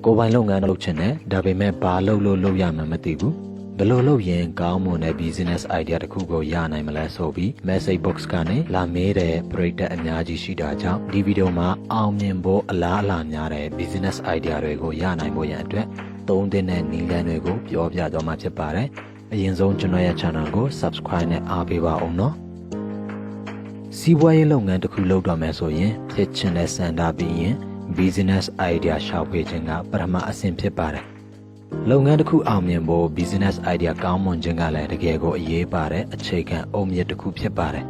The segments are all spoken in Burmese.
ကိုပိုင်လုပ်ငန်းလုပ်ချင်တယ်ဒါပေမဲ့ဘာလုပ်ရမှမသိဘူးဘယ်လိုလုပ်ရင်ကောင်းမွန်တဲ့ business idea တစ်ခုကိုရနိုင်မလဲဆိုပြီး message box ကနေလာမေးတဲ့ပရိသတ်အများကြီးရှိတာကြောင့်ဒီဗီဒီယိုမှာအောင်မြင်ဖို့အလားအလာများတဲ့ business idea တွေကိုရနိုင်ဖို့ရန်အတွက်သုံးသင့်တဲ့နည်းလမ်းတွေကိုပြောပြသွားမှာဖြစ်ပါတယ်အရင်ဆုံးကျွန်တော်ရဲ့ channel ကို subscribe နဲ့အားပေးပါအောင်နော်စီးပွားရေးလုပ်ငန်းတစ်ခုလုပ်တော့မယ်ဆိုရင်ဖြစ်ချင်တဲ့စံတာပြီးရင် business idea ရှာဖွေခြင်းကပထမအဆင့်ဖြစ်ပါတယ်လုပ်ငန်းတစ်ခုအောင်မြင်ဖို့ business idea ကောင်းမွန်ခြင်းကလည်းတကယ်ကိုအရေးပါတဲ့အခြေခံအုတ်မြစ်တစ်ခုဖြစ်ပါတယ်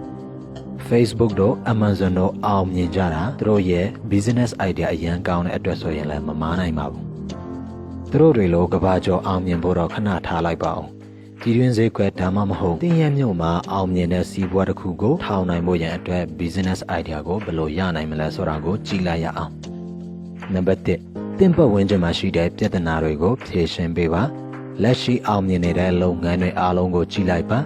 Facebook တို့ Amazon တို့အောင်မြင်ကြတာသူတို့ရဲ့ business idea အရန်ကောင်းတဲ့အတွက်ဆိုရင်လည်းမမားနိုင်ပါဘူးသူတို့တွေလိုကဘာကျော်အောင်မြင်ဖို့တော့ခဏထားလိုက်ပါအောင်ပြည်တွင်းဈေးကွက်ဒါမှမဟုတ်တင်းရမြို့မှာအောင်မြင်တဲ့စီးပွားတစ်ခုကိုထောင်နိုင်ဖို့ရန်အတွက် business idea ကိုဘယ်လိုရနိုင်မလဲဆိုတာကိုကြည့်လိုက်ရအောင်နံပါတ်1တင်ပတ်ဝန်းကျင်မှာရှိတဲ့ပြဿနာတွေကိုဖြေရှင်းပေးပါလက်ရှိအောင်မြင်နေတဲ့လုပ်ငန်းတွေအားလုံးကိုကြည့်လိုက်ပါ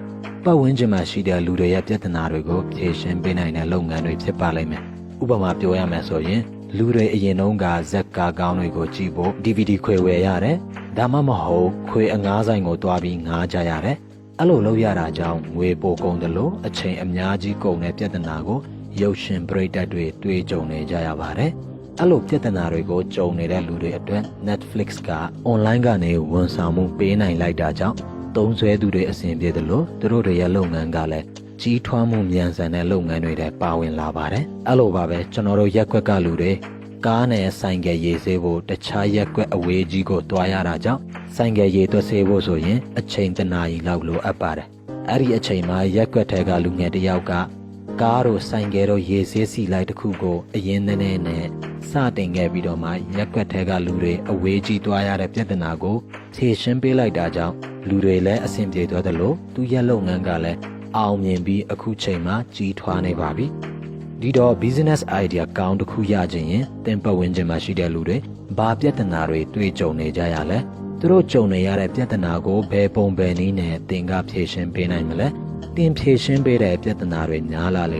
ပတ်ဝန်းကျင်မှာရှိတဲ့လူတွေရဲ့ပြဿနာတွေကိုဖြေရှင်းပေးနိုင်တဲ့လုပ်ငန်းတွေဖြစ်ပါလိမ့်မယ်ဥပမာပြောရမယ်ဆိုရင်လူတွေအရင်တုန်းကဇက်ကားကောင်းတွေကိုကြည့်ဖို့ DVD ခွေဝယ်ရတယ်ဒါမှမဟုတ်ခွေအငားဆိုင်ကိုတွားပြီးငားကြရတယ်အဲ့လိုလုပ်ရတာကြောင့်ငွေပိုကုန်တယ်လို့အချိန်အများကြီးကုန်တဲ့ပြဿနာကိုရုပ်ရှင်ပရိသတ်တွေတွေ့ကြုံနေကြရပါတယ်အဲ့လိုပြဿနာတွေကိုကြုံနေတဲ့လူတွေအတွက် Netflix က online ကနေဝန်ဆောင်မှုပေးနိုင်လိုက်တာကြောင့်သုံးစွဲသူတွေအဆင်ပြေတယ်လို့သူတို့တွေရဲ့လုပ်ငန်းကလည်းကြီးထွားမှုမြန်ဆန်တဲ့လုပ်ငန်းတွေထဲပါဝင်လာပါတယ်အဲ့လိုပါပဲကျွန်တော်တို့ရက်ကွက်ကလူတွေကားနဲ့ဆိုင်ကယ်ရေးဆေးဖို့တခြားရက်ကွက်အဝေးကြီးကိုတွားရတာကြောင့်ဆိုင်ကယ်ရေးသွက်ဆေးဖို့ဆိုရင်အချိန်တစ်နာရီလောက်လိုအပ်ပါတယ်အဲ့ဒီအချိန်မှာရက်ကွက်ထဲကလူငယ်တစ်ယောက်ကကားတို့ဆိုင်ကယ်တို့ရေးဆေးစီလိုက်တစ်ခုကိုအရင်နဲ့စတင်ခဲ့ပြီးတော့မှရက်ကွက်ထဲကလူတွေအဝေးကြီးတွားရတဲ့ပြဿနာကိုဖြေရှင်းပေးလိုက်တာကြောင့်လူတွေလည်းအဆင်ပြေသွားတယ်လို့သူရဲ့လုပ်ငန်းကလည်းအောင်မြင်ပြီးအခုချိန်မှာကြီးထွားနေပါပြီဒီတော့ business idea ကောင်းတစ်ခုရခြင်းရင်တင်ပတ်ဝန်းကျင်မှာရှိတဲ့လူတွေဘာပြဿနာတွေတွေ့ကြုံနေကြရလဲသူတို့ကြုံနေရတဲ့ပြဿနာကိုဘယ်ပုံဘယ်နည်းနဲ့သင်ကဖြေရှင်းပေးနိုင်မလဲတင်ဖြေရှင်းပေးတဲ့ပြဿနာတွေများလာလ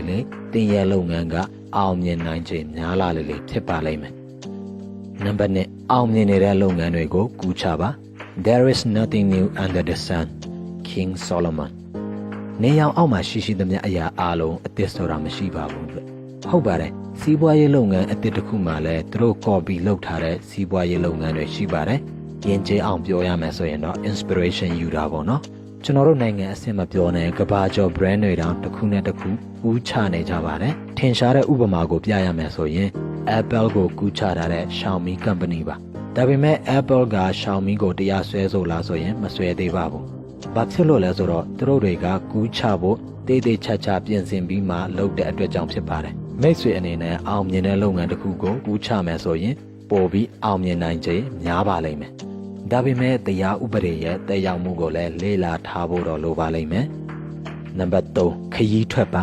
ေတင်ရဲ့လုပ်ငန်းကအောင်မြင်နိုင်ခြင်းများလာလေဖြစ်ပါလိမ့်မယ်နံပါတ်1အောင်မြင်နေတဲ့လုပ်ငန်းတွေကိုကူးချပါ There is nothing new under the sun King Solomon နေရောင်အောက်မှာရှိသမျှအရာအလုံးအသစ်ဆိုတာမရှိပါဘူးဟုတ်ပါတယ်စီးပွားရေးလုပ်ငန်းအသစ်တစ်ခုမှလည်းသူတို့ copy လုပ်ထားတဲ့စီးပွားရေးလုပ်ငန်းတွေရှိပါတယ်ယဉ်ကျေးအောင်ပြောရမယ်ဆိုရင်တော့ inspiration ယူတာပေါ့နော်ကျွန်တော်တို့နိုင်ငံအဆင့်မပြောနဲ့ကဘာကျော် brand တွေတောင်တစ်ခုနဲ့တစ်ခုကူးချနေကြပါတယ်ထင်ရှားတဲ့ဥပမာကိုပြရမယ်ဆိုရင် Apple ကိုကူးချထားတဲ့ Xiaomi company ပါဒါပေမဲ့ Apple က Xiaomi ကိုတရားစွဲဆိုလားဆိုရင်မစွဲသေးပါဘူးဘာဖြစ်လို့လဲဆိုတော့သူတို့တွေကကူးချဖို့တေးသေးချာချာပြင်ဆင်ပြီးမှလုပ်တဲ့အတွက်ကြောင့်ဖြစ်ပါတယ်မိတ်ဆွေအနေနဲ့အောင်မြင်တဲ့လုပ်ငန်းတစ်ခုကိုကူးချမယ်ဆိုရင်ပိုပြီးအောင်မြင်နိုင်ခြင်းများပါလိမ့်မယ်ဒါပေမဲ့တရားဥပဒေရဲ့တက်ရောက်မှုကိုလည်းလေ့လာထားဖို့တော့လိုပါလိမ့်မယ်နံပါတ်3ခရီးထွက်ပါ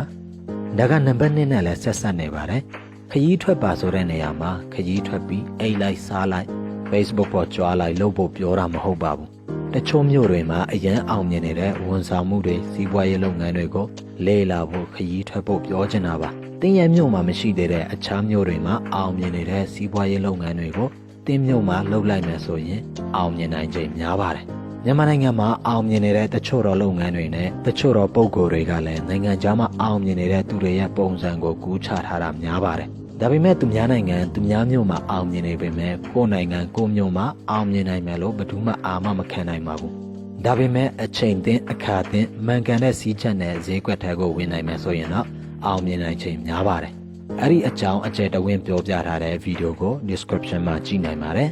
ဒါကနံပါတ်2နဲ့လည်းဆက်ဆက်နေပါတယ်ခရီးထွက်ပါဆိုတဲ့နေရာမှာခရီးထွက်ပြီးအိတ်လိုက်စားလိုက် Facebook ပေါ်ကြွားလိုက်လုပ်ဖို့ပြောတာမဟုတ်ပါဘူးတချို့မြို့တွေမှာအရန်အောင်မြင်နေတဲ့ဝန်ဆောင်မှုတွေစီးပွားရေးလုပ်ငန်းတွေကိုလေ့လာဖို့ခရီးထွက်ဖို့ပြောချင်တာပါတင်းရမြို့မှာမရှိသေးတဲ့အခြားမြို့တွေမှာအောင်မြင်နေတဲ့စီးပွားရေးလုပ်ငန်းတွေကိုတင်းမြို့မှာလုပ်လိုက်မယ်ဆိုရင်အောင်မြင်နိုင်ခြင်းများပါတယ်မြန်မာနိုင်ငံမှာအောင်မြင်နေတဲ့တချို့တော်လုပ်ငန်းတွေနဲ့တချို့တော်ပုဂ္ဂိုလ်တွေကလည်းနိုင်ငံခြားမှာအောင်မြင်နေတဲ့သူတွေရဲ့ပုံစံကိုကူးချထားတာများပါတယ်ဒါပေမဲ့သူများနိုင်ငံသူများမြို့မှာအောင်မြင်နေပေမဲ့ကိုယ်နိုင်ငံကိုမြို့မှာအောင်မြင်နိုင်မယ်လို့ဘယ်သူမှအာမမခံနိုင်ပါဘူးဒါပေမဲ့အချိန်သင့်အခါသင့်မှန်ကန်တဲ့စီးချက်နဲ့ဈေးကွက်ထဲကိုဝင်နိုင်မယ်ဆိုရင်တော့အောင်မြင်နိုင်ခြင်းများပါတယ်အဲ့ဒီအကြောင်းအကျယ်တဝင်းပြောပြထားတဲ့ဗီဒီယိုကို description မှာကြည့်နိုင်ပါတယ်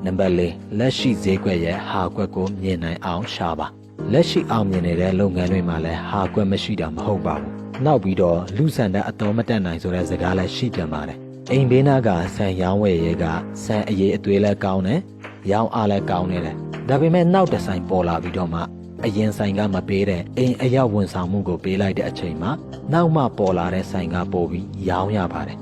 နံပါတ်4လက်ရှိဈေးကွက်ရဲ့ဟာကွက်ကိုမြင်နိုင်အောင်ရှာပါလက်ရှိအောင်မြင်နေတဲ့လုပ်ငန်းတွေမှာလည်းဟာကွက်မရှိတာမဟုတ်ပါဘူးနောက်ပြီးတော့လူဆန်တဲ့အတော်မတက်နိုင်ဆိုတဲ့စကားလည်းရှိပြန်ပါတယ်အိမ်ဘေးနားကဆန်ရောင်းဝယ်ရေးကဆန်အရေးအသွေးလည်းကောင်းတယ်ရောင်းအားလည်းကောင်းနေတယ်ဒါပေမဲ့နောက်တစ်ဆိုင်ပေါ်လာပြီးတော့မှအရင်ဆိုင်ကမပေးတဲ့အိမ်အရောက်ဝန်ဆောင်မှုကိုပေးလိုက်တဲ့အချိန်မှာနောက်မှပေါ်လာတဲ့ဆိုင်ကပို့ပြီးရောင်းရပါတယ်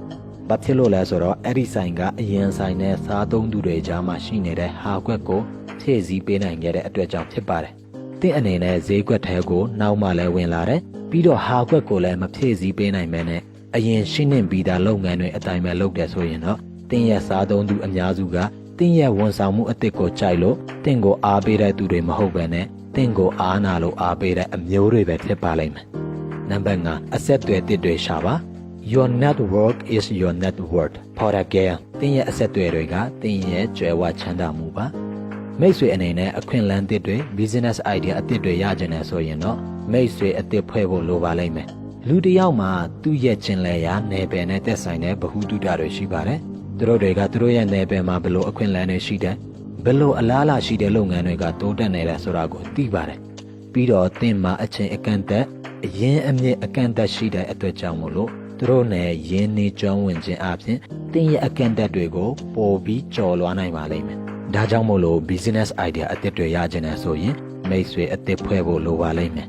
ဘာဖြစ်လို့လဲဆိုတော့အဲ့ဒီဆိုင်ကအရင်ဆိုင်နဲ့စားသုံးသူတွေကြားမှာရှိနေတဲ့ဟာကွက်ကိုဖြည့်ဆည်းပေးနိုင်ခဲ့တဲ့အတွက်ကြောင့်ဖြစ်ပါတယ်။တင့်အနေနဲ့ဈေးကွက်ထဲကိုနောက်မှလည်းဝင်လာတယ်ပြီးတော့ဟာကွက်ကိုလည်းမဖြည့်ဆည်းပေးနိုင်မဲနဲ့အရင်ရှင်းနေပြီးသားလုပ်ငန်းတွေအတိုင်းပဲလုပ်တယ်ဆိုရင်တော့တင်းရဲ့စားသုံးသူအများစုက တင်းရဲ့ဝန်ဆောင်မှုအသစ်ကိုကြိုက်လို့တင်းကိုအားပေးတဲ့သူတွေမဟုတ်ဘဲနဲ့တင်းကိုအားနာလို့အားပေးတဲ့အမျိုးတွေပဲဖြစ်ပါလိမ့်မယ်နံပါတ်5အဆက်အသွယ်တစ်တွေရှာပါ Your network is your net worth ဖော်ရကဲတင်းရဲ့အဆက်အသွယ်တွေကတင်းရဲ့ကြွယ်ဝချမ်းသာမှုပါမိတ်ဆွေအနေနဲ့အခွင့်အလမ်းတစ်တွေ business idea အသစ်တွေရကြတယ်ဆိုရင်တော့မိတ်ဆွေအသစ်ဖွဲ့ဖို့လိုပါလိမ့်မယ်လူတစ်ယောက်မှာသူ့ရဲ့ကျင်လည်ရာနယ်ပယ်နဲ့သက်ဆိုင်တဲ့ဗဟုသုတတွေရှိပါတယ်သူတို့တွေကသူတို့ရဲ့နယ်ပယ်မှာဘယ်လိုအခွင့်အလမ်းတွေရှိတယ်ဘယ်လိုအလားအလာရှိတဲ့လုပ်ငန်းတွေကတိုးတက်နေတယ်ဆိုတာကိုသိပါတယ်ပြီးတော့သင်မှာအချိန်အကန့်အသတ်အရင်အမြင့်အကန့်အသတ်ရှိတဲ့အတွက်ကြောင့်မို့လို့သူတို့နဲ့ရင်းနှီးကျွမ်းဝင်ခြင်းအပြင်သင်ရဲ့အကန့်အသတ်တွေကိုပိုပြီးကျော်လွှားနိုင်ပါလိမ့်မယ်ဒါကြောင့်မို့လို့ business idea အသစ်တွေရခြင်းနဲ့ဆိုရင်မိတ်ဆွေအသစ်ဖွဲ့ဖို့လိုပါလိမ့်မယ်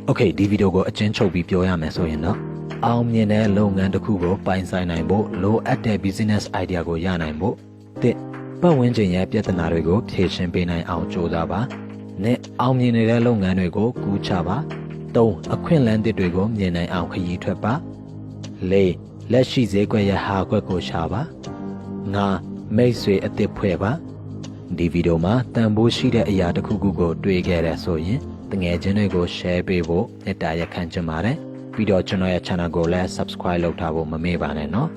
Okay ဒီဗီဒီယိုကိုအကျဉ်းချုပ်ပြီးပြောရမယ်ဆိုရင်တော့အောင်မြင်တဲ့လုပ်ငန်းတစ်ခုကိုပိုင်ဆိုင်နိုင်ဖို့လိုအပ်တဲ့ business idea ကိုရနိုင်ဖို့တစ်ပတ်ဝန်းကျင်ရဲ့ပြဿနာတွေကိုဖြေရှင်းပေးနိုင်အောင်ကြိုးစားပါနဲ့အောင်မြင်နေတဲ့လုပ်ငန်းတွေကိုကူးချပါသုံးအခွင့်အလမ်းတွေကိုမြင်နိုင်အောင်ခရီးထွက်ပါလေးလက်ရှိဈေးကွက်ရဲ့ဟာကွက်ကိုရှာပါငါမိတ်ဆွေအသစ်ဖွဲ့ပါဒီဗီဒီယိုမှာတန်ဖိုးရှိတဲ့အရာတစ်ခုခုကိုတွေ့ခဲ့ရဆိုရင်တငယ်ချင်းတွေကို share ပေးဖို့မေတ္တာရက်ခံချင်ပါတယ်ပြီးတော့ကျွန်တော်ရဲ့ channel ကိုလည်း subscribe လုပ်ထားဖို့မမေ့ပါနဲ့နော်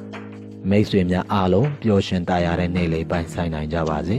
မိတ်ဆွေများအားလုံးပျော်ရွှင်တရားတဲ့နေ့လေးပိုင်ဆိုင်နိုင်ကြပါစေ